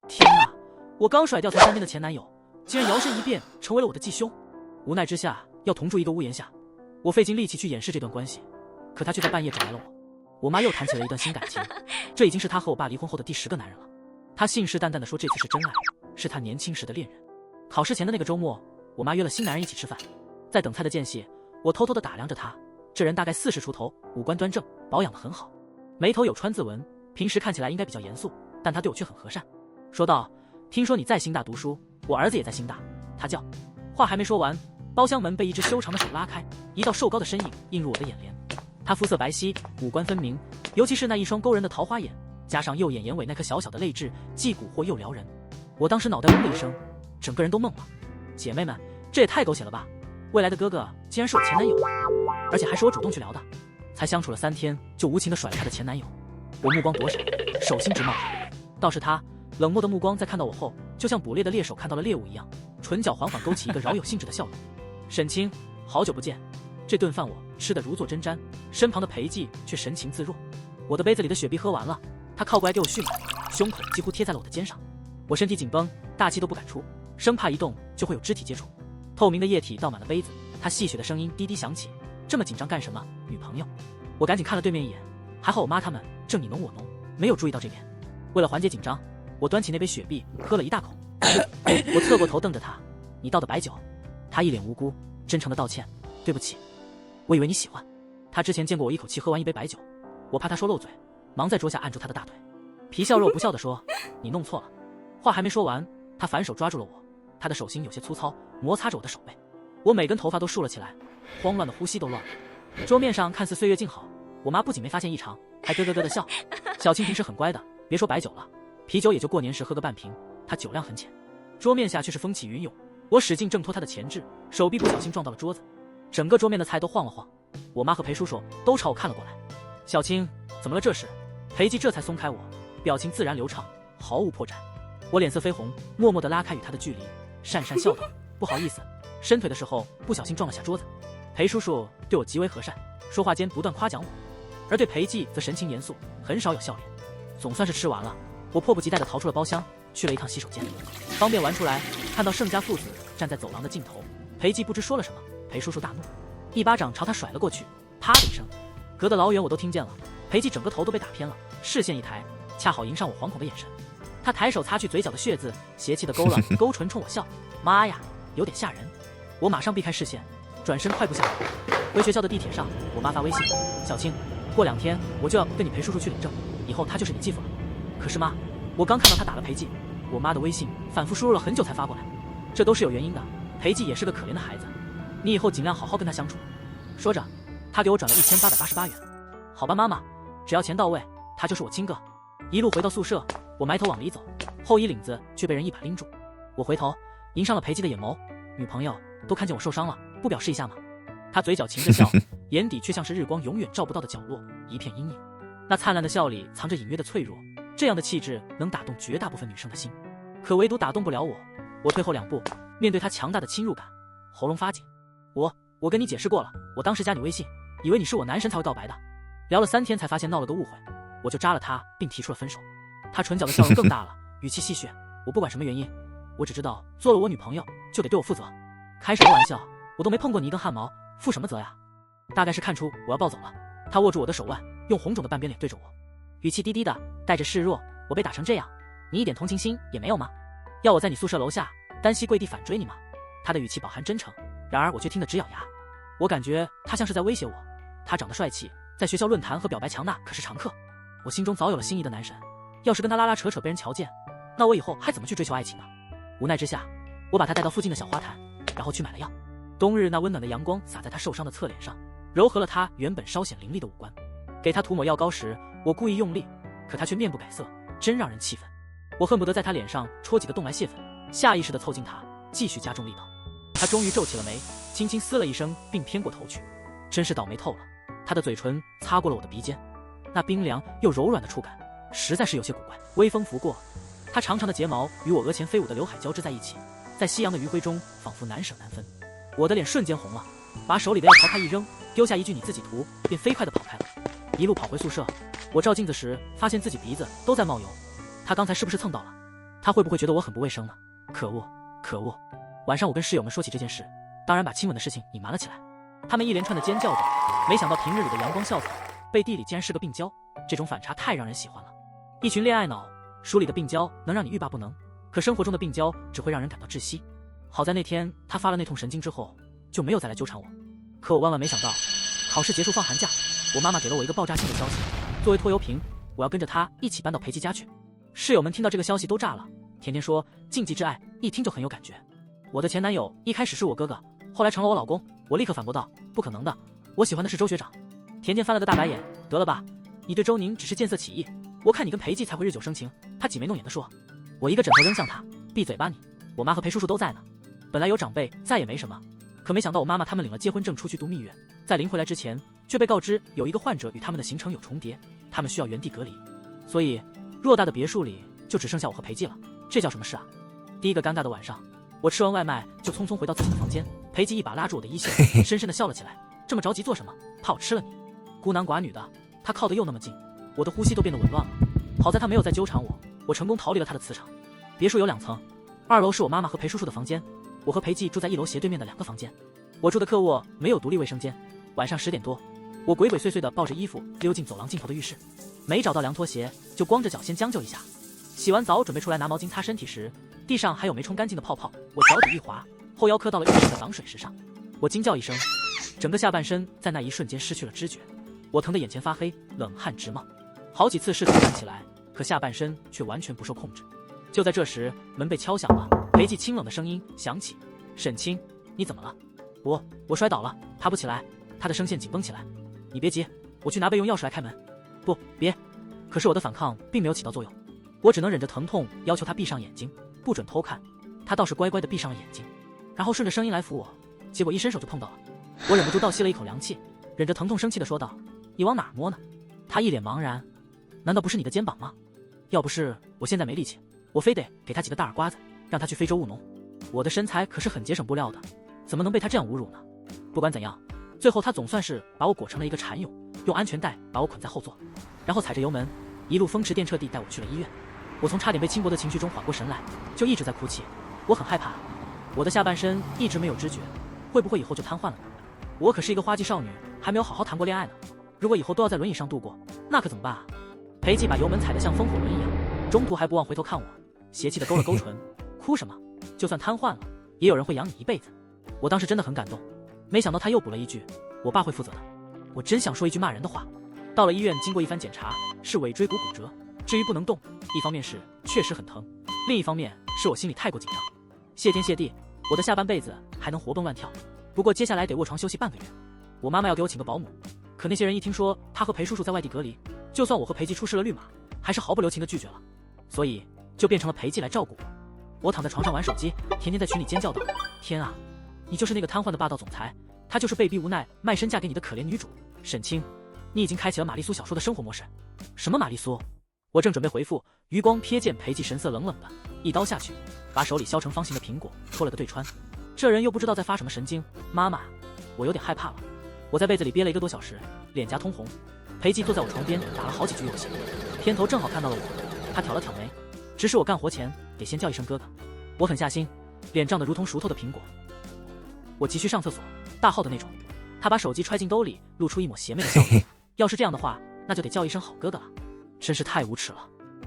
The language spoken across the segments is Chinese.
天啊！我刚甩掉才3天的前男友，竟然摇身一变成为了我的继兄。无奈之下，要同住一个屋檐下，我费尽力气去掩饰这段关系，可他却在半夜找来了我。我妈又谈起了一段新感情，这已经是她和我爸离婚后的第10个男人了。她信誓旦旦地说这次是真爱，是她年轻时的恋人。考试前的那个周末，我妈约了新男人一起吃饭，在等菜的间隙，我偷偷地打量着他，这人大概40出头，五官端正，保养得很好，眉头有川字纹，平时看起来应该比较严肃，但他对我却很和善。说道：“听说你在新大读书，我儿子也在新大。”他叫。话还没说完，包厢门被一只修长的手拉开，一道瘦高的身影映入我的眼帘。他肤色白皙，五官分明，尤其是那一双勾人的桃花眼，加上右眼眼尾那颗小小的泪痣，既蛊惑又撩人。我当时脑袋嗡的一声，整个人都懵了。姐妹们，这也太狗血了吧！未来的哥哥竟然是我前男友，而且还是我主动去聊的。才相处了3天，就无情地甩了他的前男友。我目光躲闪，手心直冒汗。倒是他冷漠的目光在看到我后，就像捕猎的猎手看到了猎物一样，唇角缓缓勾起一个饶有兴致的笑容。沈清，好久不见。这顿饭我吃得如坐针毡，身旁的裴寂却神情自若。我的杯子里的雪碧喝完了，他靠过来给我续满，胸口几乎贴在了我的肩上。我身体紧绷，大气都不敢出，生怕一动就会有肢体接触。透明的液体倒满了杯子，他戏谑的声音低低响起：“这么紧张干什么？女朋友？”我赶紧看了对面一眼，还好我妈他们正你侬我侬，没有注意到这边。为了缓解紧张，我端起那杯雪碧喝了一大口。我侧过头瞪着他：“你倒的白酒。”他一脸无辜，真诚的道歉：“对不起，我以为你喜欢。”他之前见过我一口气喝完一杯白酒，我怕他说漏嘴，忙在桌下按住他的大腿，皮笑肉不笑地说：“你弄错了。”话还没说完，他反手抓住了我，他的手心有些粗糙，摩擦着我的手背。我每根头发都竖了起来，慌乱的呼吸都乱了。桌面上看似岁月静好，我妈不仅没发现异常，还咯咯咯的笑。小青平时很乖的，别说白酒了，啤酒也就过年时喝个半瓶，她酒量很浅。桌面下却是风起云涌，我使劲挣脱她的钳制，手臂不小心撞到了桌子，整个桌面的菜都晃了晃。我妈和裴叔叔都朝我看了过来。小青，怎么了这是？裴寂这才松开我，表情自然流畅，毫无破绽。我脸色绯红，默默地拉开与他的距离，讪讪笑道：“不好意思。”伸腿的时候不小心撞了下桌子。裴叔叔对我极为和善，说话间不断夸奖我，而对裴寂则神情严肃，很少有笑脸。总算是吃完了，我迫不及待地逃出了包厢，去了一趟洗手间。方便玩出来，看到盛家父子站在走廊的尽头，裴寂不知说了什么，裴叔叔大怒，一巴掌朝他甩了过去，啪的一声，隔得老远我都听见了。裴寂整个头都被打偏了，视线一抬，恰好迎上我惶恐的眼神。他抬手擦去嘴角的血渍，邪气的勾了勾唇冲我笑：“妈呀，有点吓人。”我马上避开视线，转身快步下楼。回学校的地铁上，我妈发微信：“小青，过2天我就要跟你裴叔叔去领证，以后他就是你继父了。”可是妈，我刚看到他打了裴寂，我妈的微信反复输入了很久才发过来，这都是有原因的。裴寂也是个可怜的孩子，你以后尽量好好跟他相处。说着，他给我转了1888元。好吧，妈妈，只要钱到位，他就是我亲哥。一路回到宿舍，我埋头往里走，后衣领子却被人一把拎住。我回头迎上了裴寂的眼眸：“女朋友都看见我受伤了，不表示一下吗？”他嘴角噙着笑，眼底却像是日光永远照不到的角落，一片阴影。那灿烂的笑里藏着隐约的脆弱，这样的气质能打动绝大部分女生的心，可唯独打动不了我。我退后2步，面对他强大的侵入感，喉咙发紧。我跟你解释过了，我当时加你微信，以为你是我男神才会告白的，聊了3天才发现闹了个误会，我就扎了他，并提出了分手。他唇角的笑容更大了，语气戏谑：“我不管什么原因，我只知道做了我女朋友就得对我负责。开什么玩笑，我都没碰过你一根汗毛，负什么责呀？”大概是看出我要暴走了，他握住我的手腕，用红肿的半边脸对着我，语气低低的，带着示弱：“我被打成这样，你一点同情心也没有吗？要我在你宿舍楼下单膝跪地反追你吗？”他的语气饱含真诚，然而我却听得直咬牙。我感觉他像是在威胁我。他长得帅气，在学校论坛和表白墙那可是常客。我心中早有了心仪的男神，要是跟他拉拉扯扯被人瞧见，那我以后还怎么去追求爱情呢？无奈之下，我把他带到附近的小花坛，然后去买了药。冬日那温暖的阳光洒在他受伤的侧脸上，柔和了他原本稍显凌厉的五官。给他涂抹药膏时，我故意用力，可他却面不改色，真让人气愤。我恨不得在他脸上戳几个洞来泄愤，下意识地凑近他，继续加重力道。他终于皱起了眉，轻轻嘶了一声，并偏过头去。真是倒霉透了。他的嘴唇擦过了我的鼻尖，那冰凉又柔软的触感实在是有些古怪。微风拂过，他长长的睫毛与我额前飞舞的刘海交织在一起，在夕阳的余晖中仿佛难舍难分。我的脸瞬间红了，把手里的药朝他一扔，丢下一句“你自己涂”，便飞快地跑开了。一路跑回宿舍，我照镜子时发现自己鼻子都在冒油，他刚才是不是蹭到了？他会不会觉得我很不卫生呢？可恶，可恶！晚上我跟室友们说起这件事，当然把亲吻的事情隐瞒了起来。他们一连串的尖叫着，没想到平日里的阳光校草，背地里竟然是个病娇，这种反差太让人喜欢了。一群恋爱脑，书里的病娇能让你欲罢不能，可生活中的病娇只会让人感到窒息。好在那天他发了那通神经之后，就没有再来纠缠我。可我万万没想到，考试结束放寒假，我妈妈给了我一个爆炸性的消息，作为拖油瓶，我要跟着她一起搬到裴姬家去。室友们听到这个消息都炸了，甜甜说禁忌之爱一听就很有感觉。我的前男友一开始是我哥哥，后来成了我老公，我立刻反驳道，不可能的，我喜欢的是周学长。甜甜翻了个大白眼，得了吧，你对周宁只是见色起意，我看你跟裴姬才会日久生情。他挤眉弄眼地说。我一个枕头扔向他，闭嘴吧你，我妈和裴叔叔都在呢。本来有长辈再也没什么，可没想到我妈妈他们领了结婚证出去度蜜月，在临回来之前却被告知有一个患者与他们的行程有重叠，他们需要原地隔离，所以偌大的别墅里就只剩下我和裴姬了。这叫什么事啊？第一个尴尬的晚上，我吃完外卖就匆匆回到自己的房间，裴姬一把拉住我的衣袖，深深地笑了起来，这么着急做什么？怕我吃了你？孤男寡女的，他靠得又那么近，我的呼吸都变得紊乱了。好在他没有再纠缠我，我成功逃离了他的磁场。别墅有2层，2楼是我妈妈和裴叔叔的房间，我和裴姬住在1楼斜对面的2个房间。我住的客卧没有独立卫生间。晚上10点多，我鬼鬼祟祟地抱着衣服溜进走廊尽头的浴室，没找到凉拖鞋，就光着脚先将就一下。洗完澡准备出来拿毛巾擦身体时，地上还有没冲干净的泡泡，我脚底一滑，后腰磕到了浴室的挡水石上。我惊叫一声，整个下半身在那一瞬间失去了知觉，我疼得眼前发黑，冷汗直冒，好几次试图站起来，可下半身却完全不受控制。就在这时，门被敲响了，裴姬清冷的声音响起：“沈清，你怎么了？”我摔倒了，爬不起来。他的声线紧绷起来：“你别急，我去拿备用钥匙来开门。”“不，别。”可是我的反抗并没有起到作用，我只能忍着疼痛要求他闭上眼睛，不准偷看。他倒是乖乖地闭上了眼睛，然后顺着声音来扶我，结果一伸手就碰到了。我忍不住倒吸了一口凉气，忍着疼痛生气地说道：“你往哪儿摸呢？”他一脸茫然：“难道不是你的肩膀吗？要不是我现在没力气，我非得给他几个大耳刮子，让他去非洲务农。我的身材可是很节省布料的，怎么能被他这样侮辱呢？”不管怎样，最后他总算是把我裹成了一个蚕蛹，用安全带把我捆在后座，然后踩着油门，一路风驰电掣地带我去了医院。我从差点被轻薄的情绪中缓过神来，就一直在哭泣。我很害怕，我的下半身一直没有知觉，会不会以后就瘫痪了呢？我可是一个花季少女，还没有好好谈过恋爱呢。如果以后都要在轮椅上度过，那可怎么办啊？裴姬把油门踩得像风火轮一样，中途还不忘回头看我，邪气地勾了勾唇：“哭什么？就算瘫痪了，也有人会养你一辈子。”我当时真的很感动，没想到他又补了一句：“我爸会负责的。”我真想说一句骂人的话。到了医院，经过一番检查，是尾椎骨骨折，至于不能动，一方面是确实很疼，另一方面是我心里太过紧张。谢天谢地，我的下半辈子还能活蹦乱跳，不过接下来得卧床休息半个月。我妈妈要给我请个保姆，可那些人一听说她和裴叔叔在外地隔离，就算我和裴姬出示了绿码，还是毫不留情地拒绝了，所以就变成了裴姬来照顾我。我躺在床上玩手机，甜甜在群里尖叫道：“天啊，你就是那个瘫痪的霸道总裁，她就是被逼无奈卖身嫁给你的可怜女主沈清，你已经开启了玛丽苏小说的生活模式。”什么玛丽苏？我正准备回复，余光瞥见裴姬神色冷冷的，一刀下去，把手里削成方形的苹果戳了个对穿。这人又不知道在发什么神经。妈妈，我有点害怕了。我在被子里憋了1个多小时，脸颊通红。裴姬坐在我床边打了好几局游戏，片头正好看到了我，他挑了挑眉，指使我干活前得先叫一声哥哥。我狠下心，脸涨得如同熟透的苹果。我急需上厕所，大号的那种。他把手机揣进兜里，露出一抹邪魅的笑容。要是这样的话，那就得叫一声好哥哥了，真是太无耻了。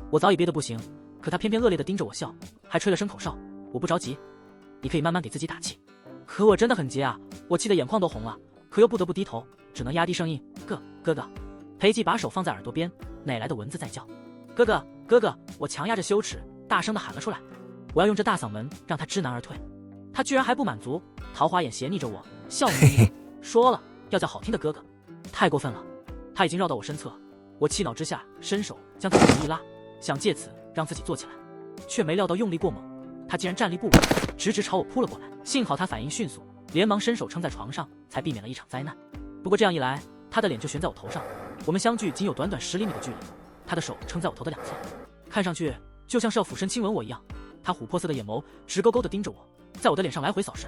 我早已憋得不行，可他偏偏恶劣地盯着我笑，还吹了声口哨。我不着急，你可以慢慢给自己打气。可我真的很急啊，我气得眼眶都红了，可又不得不低头，只能压低声音：哥哥。裴姬把手放在耳朵边，哪来的蚊子在叫？哥哥哥哥！我强压着羞耻，大声地喊了出来。我要用这大嗓门让他知难而退。他居然还不满足，桃花眼斜睨着我，笑眯眯地说了要叫好听的哥哥，太过分了。他已经绕到我身侧，我气恼之下伸手将他腿一拉，想借此让自己坐起来，却没料到用力过猛，他竟然站立不稳，直直朝我扑了过来。幸好他反应迅速，连忙伸手撑在床上，才避免了一场灾难。不过这样一来，他的脸就悬在我头上，我们相距仅有短短10厘米的距离，他的手撑在我头的两侧，看上去就像是要俯身亲吻我一样。他琥珀色的眼眸直勾勾地盯着我，在我的脸上来回扫视，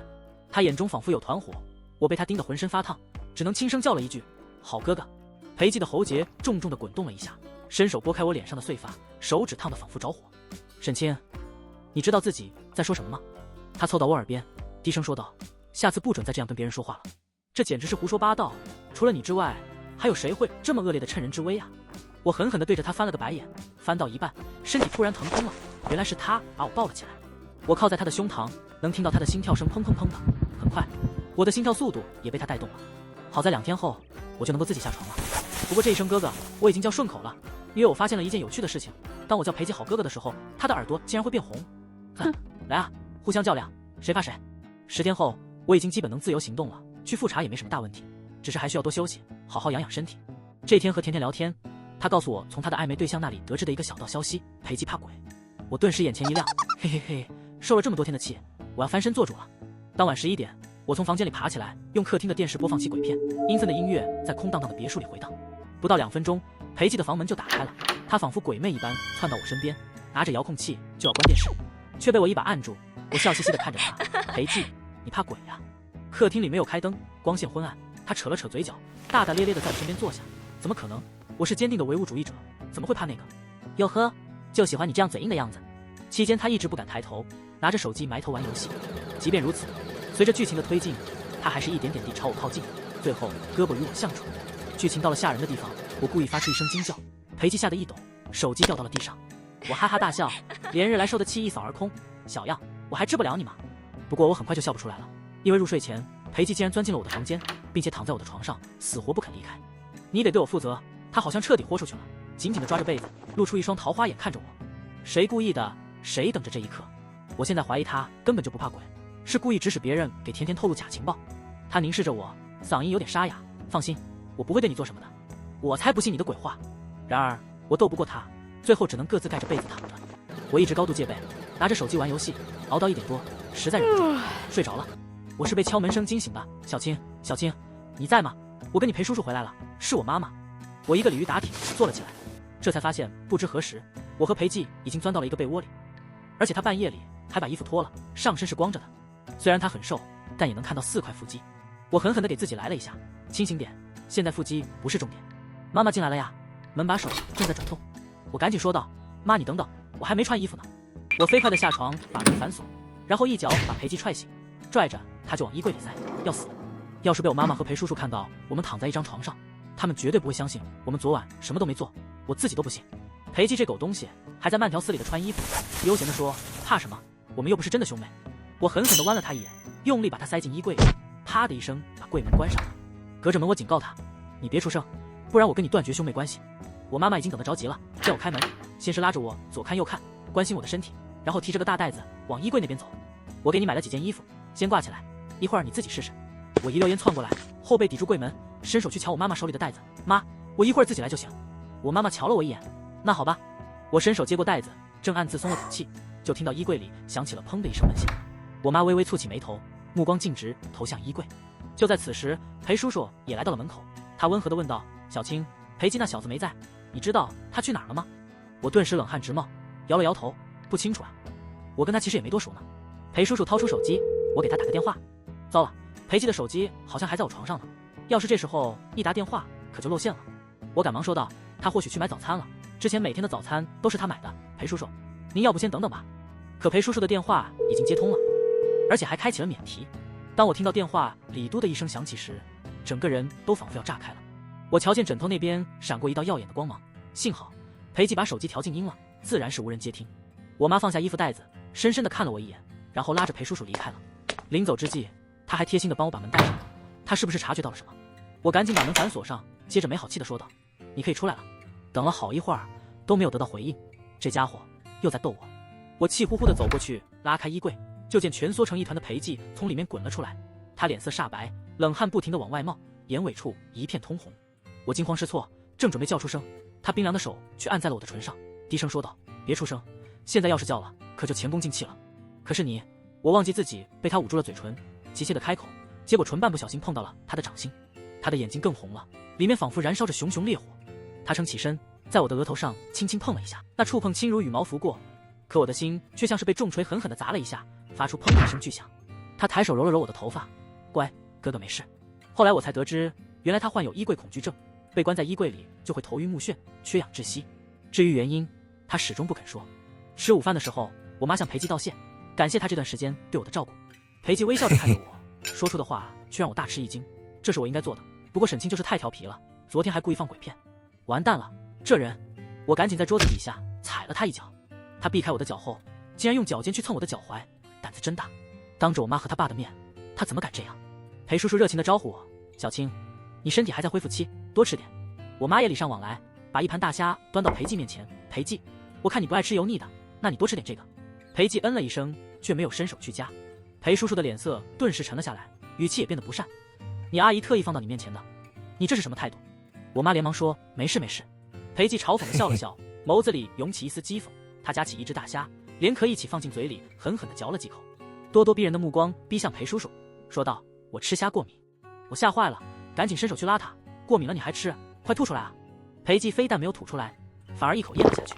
他眼中仿佛有团火。我被他盯得浑身发烫，只能轻声叫了一句好哥哥。裴姬的喉结重重地滚动了一下，伸手拨开我脸上的碎发，手指烫得仿佛着火。沈清，你知道自己在说什么吗？他凑到我耳边，低声说道：“下次不准再这样跟别人说话了。这简直是胡说八道，除了你之外，还有谁会这么恶劣的趁人之危啊？”我狠狠地对着他翻了个白眼，翻到一半，身体突然疼痛了，原来是他把我抱了起来。我靠在他的胸膛，能听到他的心跳声砰砰砰的。很快，我的心跳速度也被他带动了。好在2天后，我就能够自己下床了。不过这一声哥哥，我已经叫顺口了，因为我发现了一件有趣的事情：当我叫裴吉好哥哥的时候，他的耳朵竟然会变红。哼，来啊，互相较量，谁怕谁！10天后，我已经基本能自由行动了，去复查也没什么大问题，只是还需要多休息，好好养养身体。这天和甜甜聊天，他告诉我从他的暧昧对象那里得知的一个小道消息：裴吉怕鬼。我顿时眼前一亮，嘿嘿嘿，受了这么多天的气，我要翻身做主了。当晚11点，我从房间里爬起来，用客厅的电视播放起鬼片，阴森的音乐在空荡荡的别墅里回荡。不到2分钟，裴吉的房门就打开了，他仿佛鬼魅一般窜到我身边，拿着遥控器就要关电视，却被我一把按住。我笑嘻嘻地看着他：“裴吉，你怕鬼呀？”客厅里没有开灯，光线昏暗，他扯了扯嘴角，大大咧咧地在我身边坐下：“怎么可能？我是坚定的唯物主义者，怎么会怕那个？哟呵，就喜欢你这样嘴硬的样子。”期间他一直不敢抬头，拿着手机埋头玩游戏。即便如此，随着剧情的推进，他还是一点点地朝我靠近，最后胳膊与我相触。剧情到了吓人的地方，我故意发出一声惊叫，裴吉吓得一抖，手机掉到了地上。我哈哈大笑，连日来受的气一扫而空。小样，我还治不了你吗？不过我很快就笑不出来了，因为入睡前，裴吉竟然钻进了我的房间，并且躺在我的床上，死活不肯离开。你得对我负责。他好像彻底豁出去了，紧紧地抓着被子，露出一双桃花眼看着我。谁故意的？谁等着这一刻？我现在怀疑他根本就不怕鬼，是故意指使别人给甜甜透露假情报。他凝视着我，嗓音有点沙哑：“放心，我不会对你做什么的。”我才不信你的鬼话。然而我斗不过他，最后只能各自盖着被子躺着。我一直高度戒备，拿着手机玩游戏，熬到1点多，实在忍不住睡着了。我是被敲门声惊醒的。小青，小青，你在吗？我跟你裴叔叔回来了，是我妈妈。我一个鲤鱼打挺坐了起来，这才发现不知何时，我和裴吉已经钻到了一个被窝里，而且他半夜里还把衣服脱了，上身是光着的。虽然他很瘦，但也能看到4块腹肌。我狠狠地给自己来了一下，清醒点，现在腹肌不是重点。妈妈进来了呀，门把手正在转动。我赶紧说道：“妈，你等等，我还没穿衣服呢。”我飞快地下床，把门反锁，然后一脚把裴吉踹醒，拽着他就往衣柜里塞，要死！要是被我妈妈和裴叔叔看到我们躺在一张床上，他们绝对不会相信我们昨晚什么都没做，我自己都不信。裴吉这狗东西还在慢条斯理地穿衣服，悠闲地说：“怕什么？我们又不是真的兄妹。”我狠狠地剜了他一眼，用力把他塞进衣柜里，啪的一声把柜门关上了。隔着门我警告他：“你别出声，不然我跟你断绝兄妹关系。”我妈妈已经等得着急了，叫我开门，先是拉着我左看右看，关心我的身体，然后提着个大袋子往衣柜那边走。我给你买了几件衣服，先挂起来，一会儿你自己试试。我一溜烟窜过来，后背抵住柜门，伸手去瞧我妈妈手里的袋子。妈，我一会儿自己来就行。我妈妈瞧了我一眼，那好吧。我伸手接过袋子，正暗自松了口气，就听到衣柜里响起了砰的一声门响。我妈微微蹙起眉头，目光径直投向衣柜。就在此时，裴叔叔也来到了门口，他温和地问道：“小青，裴吉那小子没在，你知道他去哪儿了吗？”我顿时冷汗直冒，摇了摇头，不清楚啊，我跟他其实也没多熟呢。裴叔叔掏出手机，我给他打个电话。糟了，裴吉的手机好像还在我床上呢，要是这时候一打电话，可就露馅了。我赶忙说道：“他或许去买早餐了，之前每天的早餐都是他买的。裴叔叔，您要不先等等吧。”可裴叔叔的电话已经接通了，而且还开启了免提。当我听到电话里嘟的一声响起时，整个人都仿佛要炸开了。我瞧见枕头那边闪过一道耀眼的光芒，幸好裴吉把手机调静音了，自然是无人接听。我妈放下衣服袋子，深深地看了我一眼，然后拉着裴叔叔离开了。临走之际，他还贴心地帮我把门带上了。他是不是察觉到了什么？我赶紧把门反锁上，接着没好气地说道：“你可以出来了。”等了好一会儿都没有得到回应，这家伙又在逗我。我气呼呼地走过去，拉开衣柜，就见蜷缩成一团的裴吉从里面滚了出来。他脸色煞白，冷汗不停地往外冒，眼尾处一片通红。我惊慌失措，正准备叫出声，他冰凉的手却按在了我的唇上，低声说道：“别出声，现在要是叫了，可就前功尽弃了。”可是你……我忘记自己被他捂住了嘴唇，急切地开口，结果唇瓣不小心碰到了他的掌心，他的眼睛更红了，里面仿佛燃烧着熊熊烈火。他撑起身，在我的额头上轻轻碰了一下，那触碰轻如羽毛拂过，可我的心却像是被重锤狠狠地砸了一下，发出砰的一声巨响。他抬手揉了揉我的头发：“乖，哥哥没事。”后来我才得知，原来他患有衣柜恐惧症，被关在衣柜里就会头晕目眩，缺氧窒息。至于原因，他始终不肯说。吃午饭的时候，我妈向裴姬道谢，感谢她这段时间对我的照顾。裴姬微笑着看着我，说出的话却让我大吃一惊。这是我应该做的，不过沈清就是太调皮了，昨天还故意放鬼片。完蛋了，这人！我赶紧在桌子底下踩了他一脚，他避开我的脚后，竟然用脚尖去蹭我的脚踝，胆子真大。当着我妈和他爸的面，他怎么敢这样？裴叔叔热情地招呼我：“小青，你身体还在恢复期，多吃点。”我妈也礼尚往来，把一盘大虾端到裴姬面前。裴姬，我看你不爱吃油腻的，那你多吃点这个。裴姬嗯了一声，却没有伸手去夹。裴叔叔的脸色顿时沉了下来，语气也变得不善：“你阿姨特意放到你面前的，你这是什么态度？”我妈连忙说：“没事没事。”裴姬嘲讽地笑了笑，眸子里涌起一丝讥讽。她夹起一只大虾，连壳一起放进嘴里，狠狠地嚼了几口，咄咄逼人的目光逼向裴叔叔，说道：“我吃虾过敏。”我吓坏了，赶紧伸手去拉他：“过敏了你还吃？快吐出来啊！”裴姬非但没有吐出来，反而一口咽了下去。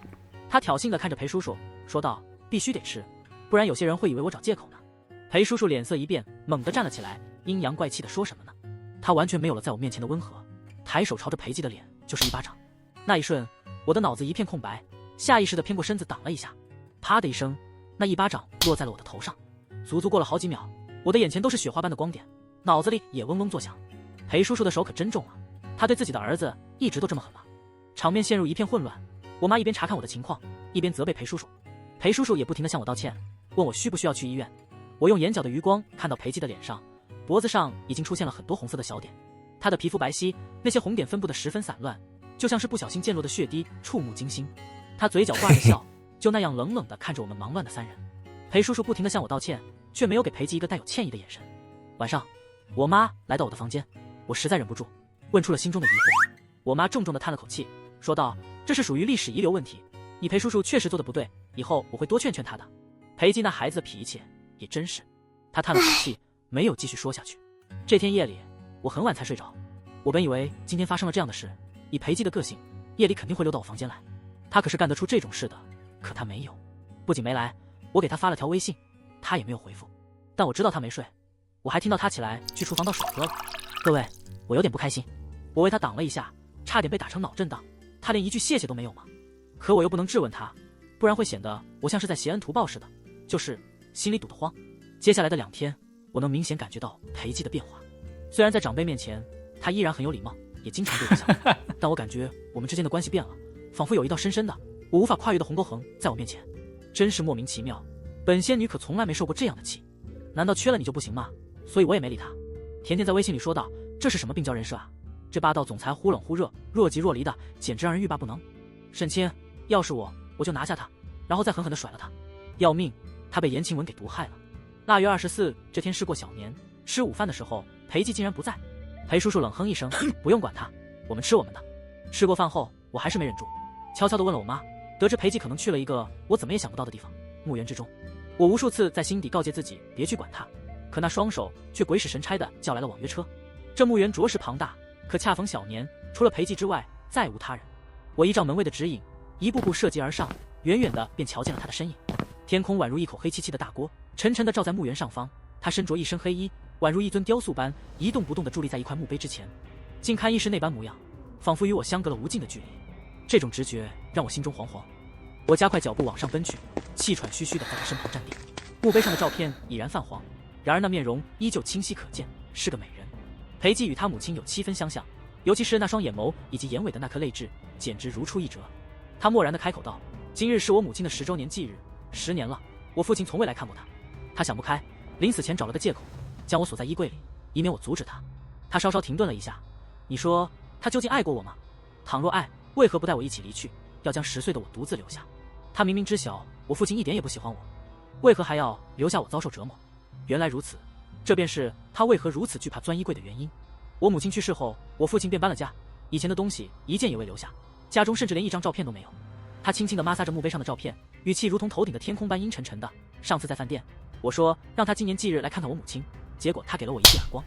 他挑衅地看着裴叔叔，说道：“必须得吃，不然有些人会以为我找借口呢。”裴叔叔脸色一变，猛地站了起来，阴阳怪气地说什么呢？他完全没有了在我面前的温和，抬手朝着裴姬的脸就是一巴掌。那一瞬，我的脑子一片空白，下意识地偏过身子挡了一下，啪的一声，那一巴掌落在了我的头上。足足过了好几秒，我的眼前都是雪花般的光点，脑子里也嗡嗡作响。裴叔叔的手可真重啊，他对自己的儿子一直都这么狠吗？场面陷入一片混乱，我妈一边查看我的情况，一边责备裴叔叔。裴叔叔也不停地向我道歉，问我需不需要去医院。我用眼角的余光看到裴姬的脸上、脖子上已经出现了很多红色的小点，她的皮肤白皙，那些红点分布得十分散乱，就像是不小心溅落的血滴，触目惊心。她嘴角挂着笑，就那样冷冷地看着我们忙乱的三人。裴叔叔不停地向我道歉，却没有给裴姬一个带有歉意的眼神。晚上，我妈来到我的房间，我实在忍不住，问出了心中的疑惑。我妈重重地叹了口气，说道：“这是属于历史遗留问题，你裴叔叔确实做得不对，以后我会多劝劝他的。”裴姬那孩子的脾气也真是，他叹了口气，没有继续说下去。这天夜里，我很晚才睡着。我本以为今天发生了这样的事，以裴姬的个性，夜里肯定会溜到我房间来。他可是干得出这种事的，可他没有。不仅没来，我给他发了条微信，他也没有回复。但我知道他没睡，我还听到他起来去厨房倒水喝了。各位，我有点不开心。我为他挡了一下，差点被打成脑震荡，他连一句谢谢都没有吗？可我又不能质问他，不然会显得我像是在挟恩图报似的，就是心里堵得慌。接下来的2天，我能明显感觉到裴姬的变化。虽然在长辈面前，他依然很有礼貌，也经常对我笑，但我感觉我们之间的关系变了，仿佛有一道深深的、我无法跨越的鸿沟横在我面前，真是莫名其妙。本仙女可从来没受过这样的气，难道缺了你就不行吗？所以我也没理他。甜甜在微信里说道：“这是什么病娇人设啊？这霸道总裁忽冷忽热、若即若离的，简直让人欲罢不能。沈清，要是我就拿下他，然后再狠狠地甩了他。要命，他被言晴雯给毒害了。”腊月24这天是过小年，吃午饭的时候，裴姬竟然不在。裴叔叔冷哼一声：“不用管他，我们吃我们的。”吃过饭后，我还是没忍住，悄悄地问了我妈，得知裴姬可能去了一个我怎么也想不到的地方——墓园之中。我无数次在心底告诫自己别去管他，可那双手却鬼使神差地叫来了网约车。这墓园着实庞大，可恰逢小年，除了裴姬之外，再无他人。我依照门卫的指引，一步步射击而上，远远的便瞧见了他的身影。天空宛如一口黑漆漆的大锅，沉沉地照在墓园上方。他身着一身黑衣，宛如一尊雕塑般一动不动地伫立在一块墓碑之前，竟看亦是那般模样，仿佛与我相隔了无尽的距离。这种直觉让我心中惶惶，我加快脚步往上奔去，气喘吁吁地在他身旁站定。墓碑上的照片已然泛黄，然而那面容依旧清晰可见，是个美人。裴姬与他母亲有7分相像，尤其是那双眼眸以及眼尾的那颗泪痣，简直如出一辙。他漠然地开口道：“今日是我母亲的10周年忌日，10年了，我父亲从未来看过她。他想不开，临死前找了个借口，将我锁在衣柜里，以免我阻止他。”他稍稍停顿了一下，你说他究竟爱过我吗？倘若爱，为何不带我一起离去，要将10岁的我独自留下？他明明知晓我父亲一点也不喜欢我，为何还要留下我遭受折磨？原来如此，这便是他为何如此惧怕钻衣柜的原因。我母亲去世后，我父亲便搬了家，以前的东西一件也未留下，家中甚至连一张照片都没有。他轻轻地摩挲着墓碑上的照片，语气如同头顶的天空般阴沉沉的。上次在饭店，我说让他今年忌日来看看我母亲，结果他给了我一记耳光。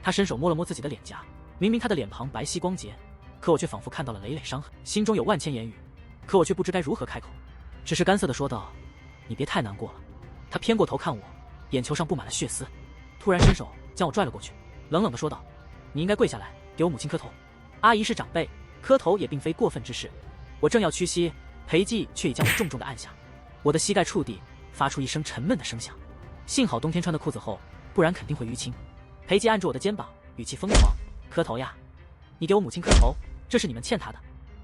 他伸手摸了摸自己的脸颊，明明他的脸庞白皙光洁，可我却仿佛看到了累累伤痕，心中有万千言语，可我却不知该如何开口，只是干涩地说道：“你别太难过了。”他偏过头看我，眼球上布满了血丝，突然伸手将我拽了过去，冷冷地说道：“你应该跪下来给我母亲磕头，阿姨是长辈，磕头也并非过分之事。”我正要屈膝，裴姬却已将我重重地按下，我的膝盖触地，发出一声沉闷的声响。幸好冬天穿的裤子厚，不然肯定会淤青。裴吉按住我的肩膀，语气疯狂：“磕头呀！你给我母亲磕头，这是你们欠她的。”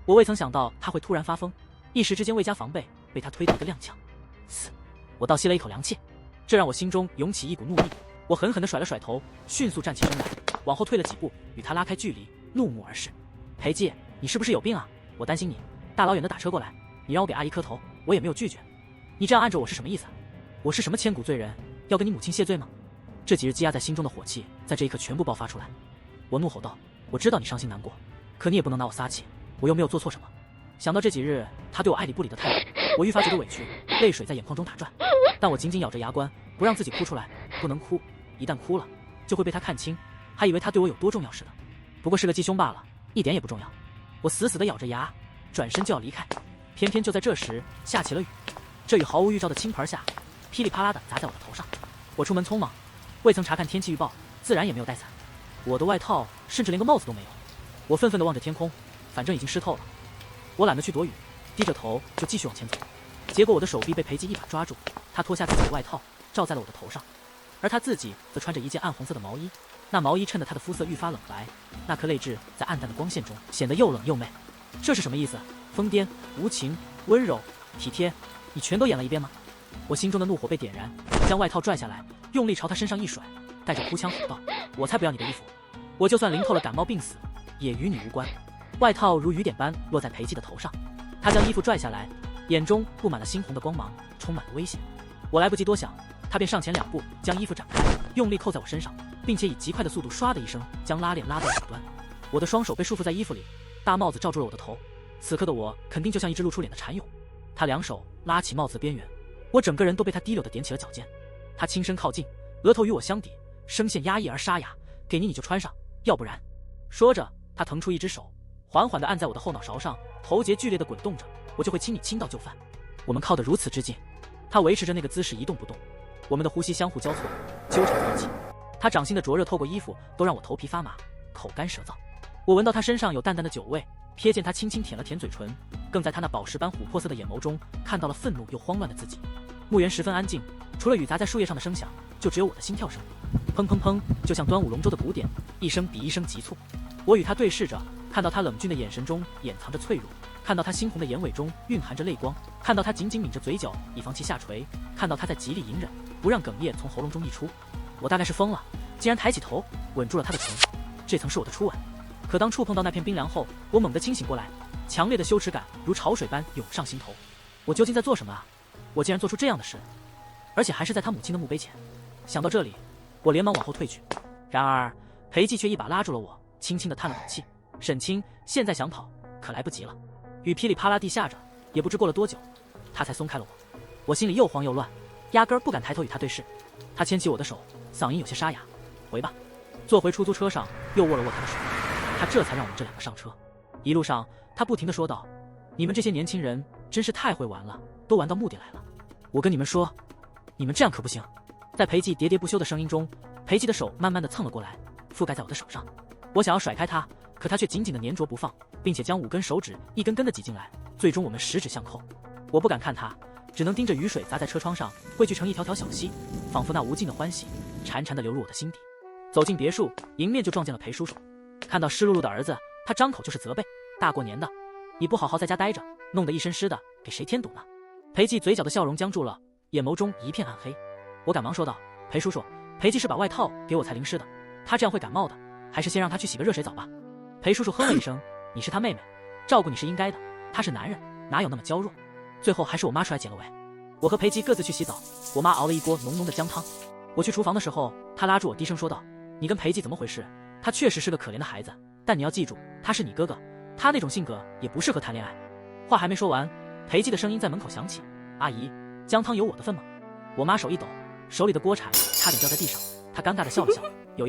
我未曾想到他会突然发疯，一时之间未加防备，被他推倒一个踉跄。嘶！我倒吸了一口凉气，这让我心中涌起一股怒意。我狠狠地甩了甩头，迅速站起身来，往后退了几步，与他拉开距离，怒目而视。裴吉，你是不是有病啊？我担心你，大老远的打车过来，你让我给阿姨磕头，我也没有拒绝。你这样按着我是什么意思？我是什么千古罪人，要跟你母亲谢罪吗？这几日积压在心中的火气，在这一刻全部爆发出来。我怒吼道：“我知道你伤心难过，可你也不能拿我撒气，我又没有做错什么。”想到这几日他对我爱理不理的态度，我愈发觉得委屈，泪水在眼眶中打转。但我紧紧咬着牙关，不让自己哭出来，不能哭，一旦哭了，就会被他看清，还以为他对我有多重要似的。不过是个继兄罢了，一点也不重要。我死死地咬着牙，转身就要离开，偏偏就在这时下起了雨。这雨毫无预兆的倾盆下，噼里啪啦地砸在我的头上。我出门匆忙，未曾查看天气预报，自然也没有带伞。我的外套甚至连个帽子都没有。我愤愤地望着天空，反正已经湿透了。我懒得去躲雨，低着头就继续往前走。结果我的手臂被裴吉一把抓住，他脱下自己的外套罩在了我的头上，而他自己则穿着一件暗红色的毛衣。那毛衣衬得他的肤色愈发冷白，那颗泪痣在暗淡的光线中显得又冷又媚。这是什么意思？疯癫、无情、温柔、体贴，你全都演了一遍吗？我心中的怒火被点燃，将外套拽下来，用力朝他身上一甩，带着哭腔吼道：“我才不要你的衣服！我就算淋透了感冒病死，也与你无关。”外套如雨点般落在裴吉的头上，他将衣服拽下来，眼中布满了猩红的光芒，充满了危险。我来不及多想，他便上前2步，将衣服展开，用力扣在我身上，并且以极快的速度唰的一声将拉链拉到顶端。我的双手被束缚在衣服里，大帽子罩住了我的头。此刻的我肯定就像一只露出脸的蚕蛹。他2手拉起帽子的边缘，我整个人都被他滴溜的踮起了脚尖。他轻身靠近，额头与我相抵，声线压抑而沙哑：“给你就穿上，要不然……”说着，他腾出一只手，缓缓地按在我的后脑勺上，头节剧烈地滚动着，我就会亲你亲到就范。我们靠得如此之近，他维持着那个姿势一动不动，我们的呼吸相互交错，纠缠在一起。他掌心的灼热透过衣服都让我头皮发麻，口干舌燥。我闻到他身上有淡淡的酒味，瞥见他轻轻舔了舔嘴唇，更在他那宝石般琥珀色的眼眸中看到了愤怒又慌乱的自己。墓园十分安静，除了雨砸在树叶上的声响，就只有我的心跳声，砰砰砰，就像端午龙舟的鼓点，一声比一声急促。我与他对视着，看到他冷峻的眼神中掩藏着脆弱，看到他猩红的眼尾中蕴含着泪光，看到他紧紧抿着嘴角以防其下垂，看到他在极力隐忍，不让哽咽从喉咙中溢出。我大概是疯了，竟然抬起头吻住了他的唇。这曾是我的初吻，可当触碰到那片冰凉后，我猛地清醒过来，强烈的羞耻感如潮水般涌上心头。我究竟在做什么啊？我竟然做出这样的事，而且还是在他母亲的墓碑前。想到这里，我连忙往后退去。然而裴寂却一把拉住了我，轻轻地叹了口气：“沈清，现在想跑可来不及了。”雨噼里啪啦地下着，也不知过了多久，他才松开了我。我心里又慌又乱，压根儿不敢抬头与他对视。他牵起我的手，嗓音有些沙哑：“回吧。”坐回出租车上，又握了握他的手，他这才让我们这2个上车。一路上，他不停地说道：“你们这些年轻人真是太会玩了，都玩到墓地来了。我跟你们说，你们这样可不行。”在裴寂喋喋不休的声音中，裴寂的手慢慢地蹭了过来，覆盖在我的手上。我想要甩开他，可他却紧紧地粘着不放，并且将5根手指一根根地挤进来，最终我们十指相扣。我不敢看他，只能盯着雨水砸在车窗上，汇聚成一条条小溪，仿佛那无尽的欢喜潺潺地流入我的心底。走进别墅，迎面就撞见了裴叔叔。看到湿漉漉的儿子，他张口就是责备：“大过年的，你不好好在家待着，弄得一身湿的，给谁添堵呢？”裴寂嘴角的笑容僵住了，眼眸中一片暗黑。我赶忙说道：“裴叔叔，裴寂是把外套给我才淋湿的，他这样会感冒的，还是先让他去洗个热水澡吧。”裴叔叔哼了一声：“你是他妹妹，照顾你是应该的，他是男人，哪有那么娇弱？”最后还是我妈出来解了围。我和裴寂各自去洗澡，我妈熬了一锅浓浓的姜汤。我去厨房的时候，她拉住我低声说道：“你跟裴寂怎么回事？他确实是个可怜的孩子，但你要记住，他是你哥哥，他那种性格也不适合谈恋爱。”话还没说完，裴寂的声音在门口响起：“阿姨，姜汤有我的份吗？”我妈手一抖，手里的锅铲差点掉在地上，她尴尬地笑了笑：“有，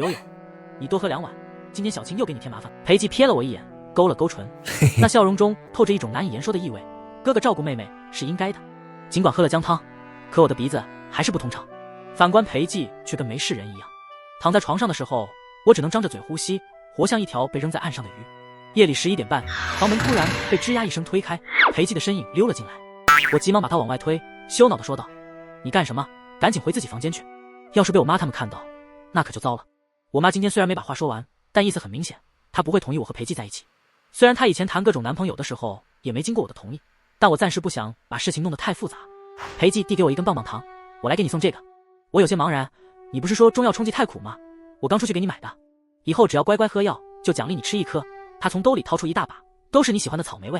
你多喝2碗，今天小青又给你添麻烦。”裴寂瞥了我一眼，勾了勾唇，那笑容中透着一种难以言说的意味。哥哥照顾妹妹是应该的。尽管喝了姜汤，可我的鼻子还是不通畅。反观裴寂却跟没事人一样，躺在床上的时候，我只能张着嘴呼吸，活像一条被扔在岸上的鱼。夜里11点半，房门突然被吱呀一声推开，裴寂的身影溜了进来。我急忙把他往外推，羞恼地说道：“你干什么？赶紧回自己房间去！要是被我妈他们看到，那可就糟了。我妈今天虽然没把话说完，但意思很明显，她不会同意我和裴寂在一起。虽然她以前谈各种男朋友的时候也没经过我的同意，但我暂时不想把事情弄得太复杂。裴寂递给我一根棒棒糖，我来给你送这个。我有些茫然，你不是说中药冲剂太苦吗？我刚出去给你买的，以后只要乖乖喝药，就奖励你吃1颗。他从兜里掏出一大把，都是你喜欢的草莓味。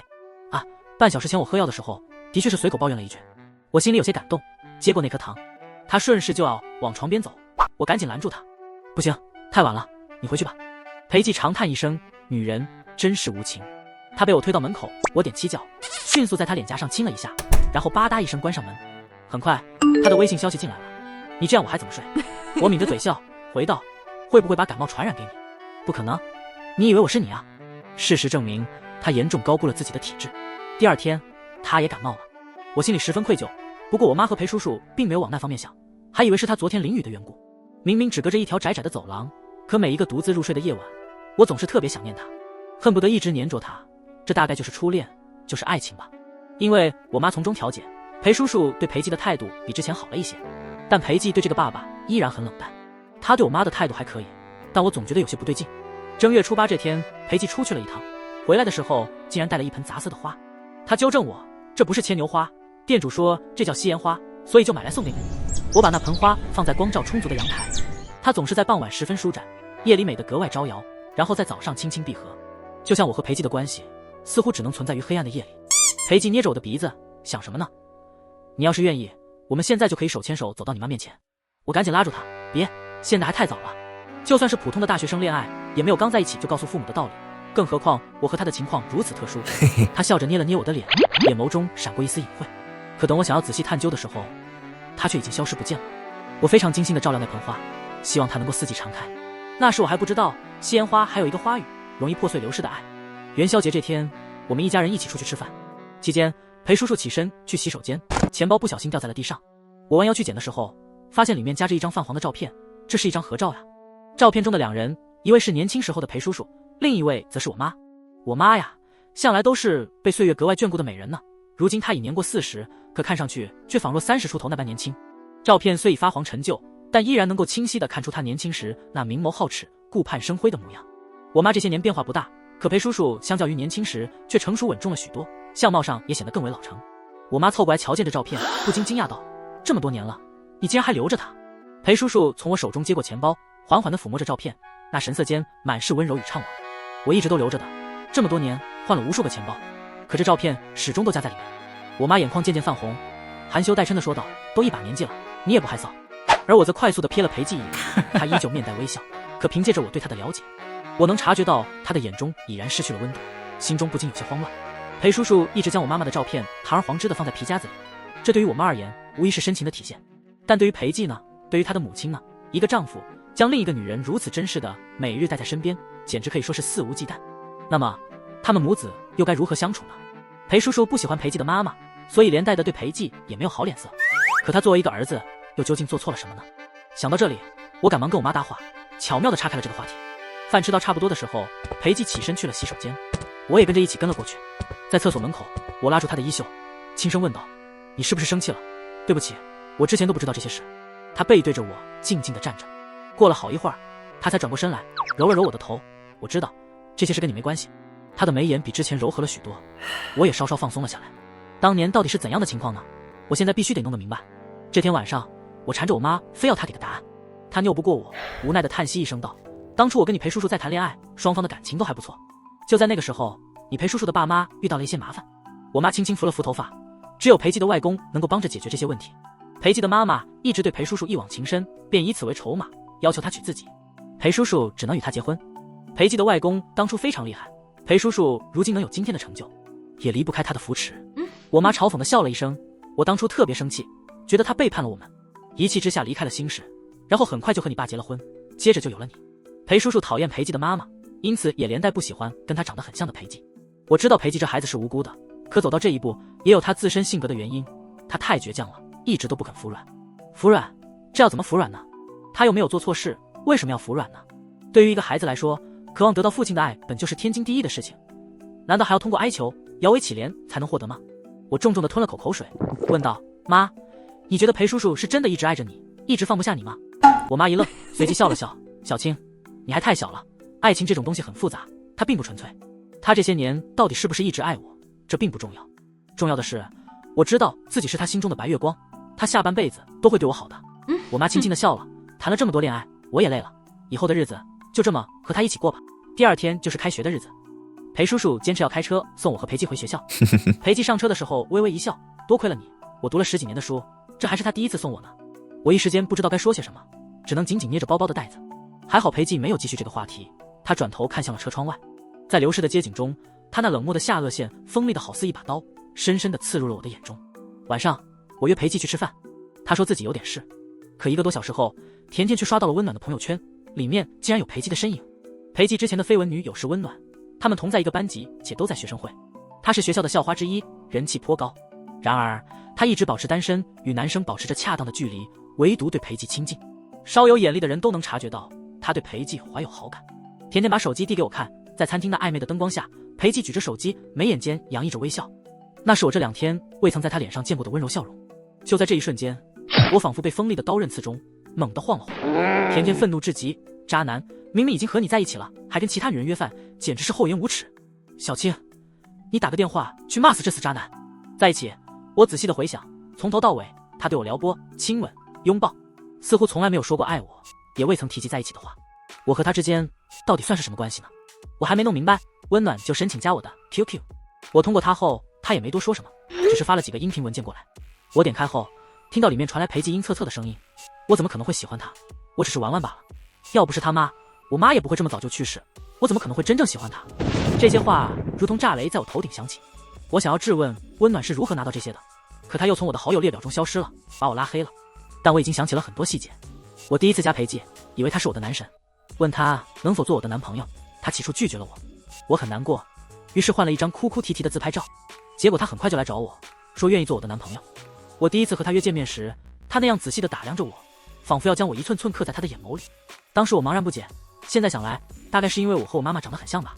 啊，半小时前我喝药的时候，的确是随口抱怨了一句，我心里有些感动，接过那颗糖。他顺势就要往床边走，我赶紧拦住他，不行，太晚了，你回去吧。裴寂长叹一声，女人真是无情。他被我推到门口，我点七脚，迅速在他脸颊上亲了一下，然后吧嗒一声关上门。很快，他的微信消息进来了，你这样我还怎么睡？我抿着嘴笑，回道，会不会把感冒传染给你？不可能，你以为我是你啊？事实证明，他严重高估了自己的体质。第二天，他也感冒了，我心里十分愧疚。不过我妈和裴叔叔并没有往那方面想，还以为是他昨天淋雨的缘故。明明只隔着一条窄窄的走廊，可每一个独自入睡的夜晚，我总是特别想念他，恨不得一直黏着他。这大概就是初恋，就是爱情吧。因为我妈从中调解，裴叔叔对裴寂的态度比之前好了一些，但裴寂对这个爸爸依然很冷淡。他对我妈的态度还可以，但我总觉得有些不对劲。正月初8这天，裴寂出去了一趟，回来的时候竟然带了一盆杂色的花。他纠正我，这不是牵牛花，店主说这叫西岩花，所以就买来送给你。我把那盆花放在光照充足的阳台，它总是在傍晚时分舒展，夜里美得格外招摇，然后在早上轻轻闭合。就像我和裴寂的关系，似乎只能存在于黑暗的夜里。裴寂捏着我的鼻子，想什么呢？你要是愿意，我们现在就可以手牵手走到你妈面前。我赶紧拉住他，别，现在还太早了。就算是普通的大学生恋爱，也没有刚在一起就告诉父母的道理，更何况我和他的情况如此特殊。他笑着捏了捏我的脸，眼眸中闪过一丝隐晦。可等我想要仔细探究的时候，他却已经消失不见了。我非常精心地照料那盆花，希望它能够四季常开。那时我还不知道西岩花还有一个花语，容易破碎流失的爱。元宵节这天，我们一家人一起出去吃饭，期间裴叔叔起身去洗手间，钱包不小心掉在了地上。我弯腰去捡的时候，发现里面夹着一张泛黄的照片，这是一张合照呀。照片中的两人，一位是年轻时候的裴叔叔，另一位则是我妈。我妈呀，向来都是被岁月格外眷顾的美人呢，如今她已年过40，可看上去却仿若30出头那般年轻。照片虽已发黄陈旧，但依然能够清晰地看出她年轻时那明眸皓齿、顾盼生辉的模样。我妈这些年变化不大，可裴叔叔相较于年轻时却成熟稳重了许多，相貌上也显得更为老成。我妈凑过来瞧见这照片，不禁惊讶道，这么多年了，你竟然还留着它？裴叔叔从我手中接过钱包，缓缓地抚摸着照片，那神色间满是温柔与怅惘。我一直都留着的，这么多年换了无数个钱包，可这照片始终都夹在里面。我妈眼眶渐渐泛红，含羞带嗔地说道，都一把年纪了，你也不害臊？而我则快速地瞥了裴寂一眼，他依旧面带微笑，可凭借着我对他的了解，我能察觉到他的眼中已然失去了温度，心中不禁有些慌乱。裴叔叔一直将我妈妈的照片堂而皇之地放在皮夹子里，这对于我妈而言无疑是深情的体现，但对于裴寂呢？对于她的母亲呢？一个丈夫将另一个女人如此珍视的每日带在身边，简直可以说是肆无忌惮。那么他们母子又该如何相处呢？裴叔叔不喜欢裴寂的妈妈，所以连带的对裴寂也没有好脸色。可他作为一个儿子，又究竟做错了什么呢？想到这里，我赶忙跟我妈搭话，巧妙地岔开了这个话题。饭吃到差不多的时候，裴寂起身去了洗手间，我也跟着一起跟了过去。在厕所门口，我拉住他的衣袖，轻声问道，你是不是生气了？对不起，我之前都不知道这些事。他背对着我静静地站着，过了好一会儿，他才转过身来，揉了揉我的头，我知道这些事跟你没关系。他的眉眼比之前柔和了许多，我也稍稍放松了下来。当年到底是怎样的情况呢？我现在必须得弄得明白。这天晚上，我缠着我妈，非要她给个答案。她拗不过我，无奈地叹息一声道，当初我跟你裴叔叔在谈恋爱，双方的感情都还不错。就在那个时候，你裴叔叔的爸妈遇到了一些麻烦。我妈轻轻扶了扶头发，只有裴寂的外公能够帮着解决这些问题。裴寂的妈妈一直对裴叔叔一往情深，便以此为筹码，要求他娶自己。裴叔叔只能与他结婚。裴寂的外公当初非常厉害，裴叔叔如今能有今天的成就，也离不开他的扶持。我妈嘲讽地笑了一声，我当初特别生气，觉得他背叛了我们，一气之下离开了新市，然后很快就和你爸结了婚，接着就有了你。裴叔叔讨厌裴寂的妈妈，因此也连带不喜欢跟他长得很像的裴寂。我知道裴寂这孩子是无辜的，可走到这一步也有他自身性格的原因，他太倔强了，一直都不肯服软。服软？这要怎么服软呢？他又没有做错事，为什么要服软呢？对于一个孩子来说，渴望得到父亲的爱本就是天经地义的事情，难道还要通过哀求、摇尾乞怜才能获得吗？我重重地吞了口口水，问道，妈，你觉得裴叔叔是真的一直爱着你，一直放不下你吗？我妈一愣，随即笑了笑，小青，你还太小了，爱情这种东西很复杂，它并不纯粹。他这些年到底是不是一直爱我，这并不重要，重要的是我知道自己是他心中的白月光，他下半辈子都会对我好的。我妈轻轻地笑了，谈了这么多恋爱，我也累了，以后的日子就这么和他一起过吧。第二天就是开学的日子，裴叔叔坚持要开车送我和裴记回学校。裴记上车的时候微微一笑，多亏了你，我读了10几年的书，这还是他第一次送我呢。我一时间不知道该说些什么，只能紧紧捏着包包的袋子。还好裴记没有继续这个话题，他转头看向了车窗外，在流逝的街景中，他那冷漠的下颚线锋利的好似一把刀，深深地刺入了我的眼中。晚上我约裴记去吃饭，他说自己有点事，可1个多小时后，甜甜却刷到了温暖的朋友圈，里面竟然有裴记的身影。裴记之前的绯闻女友是温暖，他们同在一个班级，且都在学生会，她是学校的校花之一，人气颇高。然而她一直保持单身，与男生保持着恰当的距离，唯独对裴记亲近。稍有眼力的人都能察觉到她对裴记怀有好感。甜甜把手机递给我看，在餐厅那暧昧的灯光下，裴记举着手機，眉眼间洋溢着微笑，那是我这2天未曾在他脸上见过的温柔笑容。就在这一瞬间，我仿佛被锋利的刀刃刺中，猛地晃了晃。甜甜愤怒至极，渣男，明明已经和你在一起了，还跟其他女人约饭，简直是厚颜无耻。小青，你打个电话去骂死这死渣男。在一起，我仔细的回想，从头到尾他对我撩拨、亲吻、拥抱，似乎从来没有说过爱我，也未曾提及在一起的话。我和他之间到底算是什么关系呢？我还没弄明白，温暖就申请加我的 QQ。 我通过他后，他也没多说什么，只是发了几个音频文件过来。我点开后，听到里面传来裴记阴恻恻的声音，我怎么可能会喜欢他？我只是玩玩罢了。要不是他妈，我妈也不会这么早就去世，我怎么可能会真正喜欢他？这些话如同炸雷在我头顶响起。我想要质问温暖是如何拿到这些的，可他又从我的好友列表中消失了，把我拉黑了。但我已经想起了很多细节。我第一次加裴记，以为他是我的男神，问他能否做我的男朋友，他起初拒绝了我，我很难过，于是换了一张哭哭啼啼的自拍照。结果他很快就来找我，说愿意做我的男朋友。我第一次和他约见面时，他那样仔细地打量着我，仿佛要将我一寸寸刻在他的眼眸里。当时我茫然不解，现在想来，大概是因为我和我妈妈长得很像吧。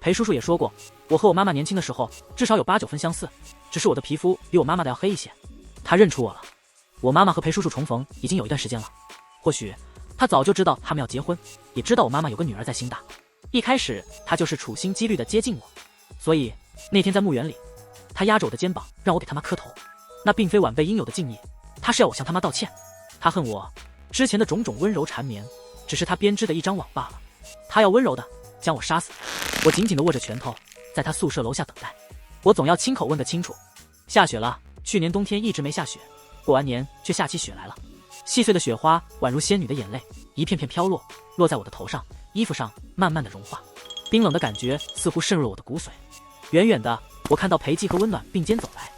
裴叔叔也说过，我和我妈妈年轻的时候至少有8、9分相似，只是我的皮肤比我妈妈的要黑一些。他认出我了。我妈妈和裴叔叔重逢已经有一段时间了，或许他早就知道他们要结婚，也知道我妈妈有个女儿在新大。一开始他就是处心积虑地接近我，所以那天在墓园里，他压着我的肩膀让我给他妈磕头，那并非晚辈应有的敬意，他是要我向他妈道歉。他恨我之前的种种温柔缠绵，只是他编织的一张网罢了。他要温柔的将我杀死。我紧紧地握着拳头，在他宿舍楼下等待。我总要亲口问个清楚。下雪了，去年冬天一直没下雪，过完年却下起雪来了。细碎的雪花宛如仙女的眼泪，一片片飘落，落在我的头上、衣服上，慢慢的融化。冰冷的感觉似乎渗入了我的骨髓。远远的，我看到裴记和温暖并肩走来。